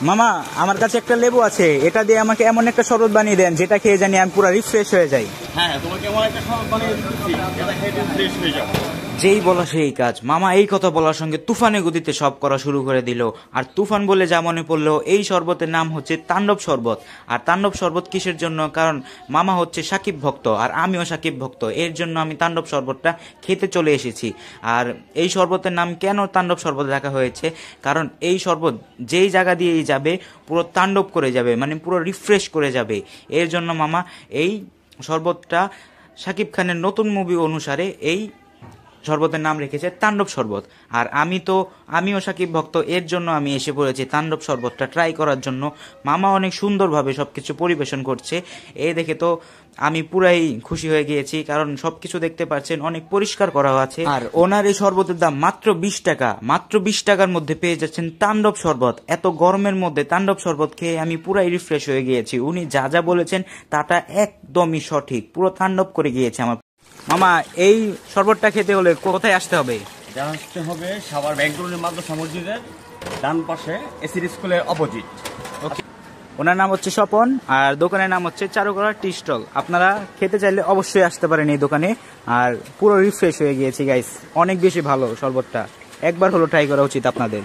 মামা আমার কাছে একটা লেবু আছে, এটা দিয়ে আমাকে এমন একটা শরবত বানিয়ে দেন যেটা খেয়ে জানি আমি পুরো রিফ্রেশ হয়ে যাই। হ্যাঁ, তোমাকে এমন একটা শরবত বানিয়ে দিচ্ছি যেটা খেয়ে তুমি ফ্রেশ হয়ে যাও। যেই বলা সেই কাজ, মামা এই কথা বলার সঙ্গে তুফানে গতিতে সব করা শুরু করে দিল। আর তুফান বলে যা মনে পড়লো, এই শরবতের নাম হচ্ছে তাণ্ডব শরবত। আর তাণ্ডব শরবত কিসের জন্য? কারণ মামা হচ্ছে সাকিব ভক্ত আর আমিও সাকিব ভক্ত, এর জন্য আমি তাণ্ডব শরবতটা খেতে চলে এসেছি। আর এই শরবতের নাম কেন তাণ্ডব শরবত রাখা হয়েছে? কারণ এই শরবত যেই জায়গা দিয়েই যাবে পুরো তাণ্ডব করে যাবে, মানে পুরো রিফ্রেশ করে যাবে। এর জন্য মামা এই শরবতটা শাকিব খানের নতুন মুভি অনুসারে এই শরবতের নাম রেখেছে তাণ্ডব শরবত। আর আমিও সাকিব ভক্ত, এর জন্য আমি এসে পড়েছি তাণ্ডব শরবতটা ট্রাই করার জন্য। মামা অনেক সুন্দরভাবে সবকিছু পরিবেশন করছে, এই দেখে তো আমি পুরাই খুশি হয়ে গিয়েছি। কারণ সবকিছু দেখতে পাচ্ছেন অনেক পরিষ্কার করা আছে। আর ওনার এই শরবতের দাম মাত্র 20 টাকা। মাত্র 20 টাকার মধ্যে পেয়ে যাচ্ছেন তাণ্ডব শরবত। এত গরমের মধ্যে তাণ্ডব শরবত খেয়ে আমি পুরাই রিফ্রেশ হয়ে গিয়েছি। উনি যা যা বলেছেন তাটা একদমই সঠিক, পুরো তাণ্ডব করে গিয়েছে আমার। মামা এই শরবতটা খেতে হলে কোথায় আসতে হবে? আসতে হবে সাভার ব্যাংকরুলের মাদ্রাসা মসজিদের ডান পাশে এসির স্কুলের অপোজিট। ওকে, ওনার নাম হচ্ছে স্বপন আর দোকানের নাম হচ্ছে চারুকলা টি স্টল। আপনারা খেতে চাইলে অবশ্যই আসতে পারেন এই দোকানে। আর পুরো রিফ্রেশ হয়ে গিয়েছি গাইস, অনেক বেশি ভালো শরবতটা, একবার হলো ট্রাই করা উচিত আপনাদের।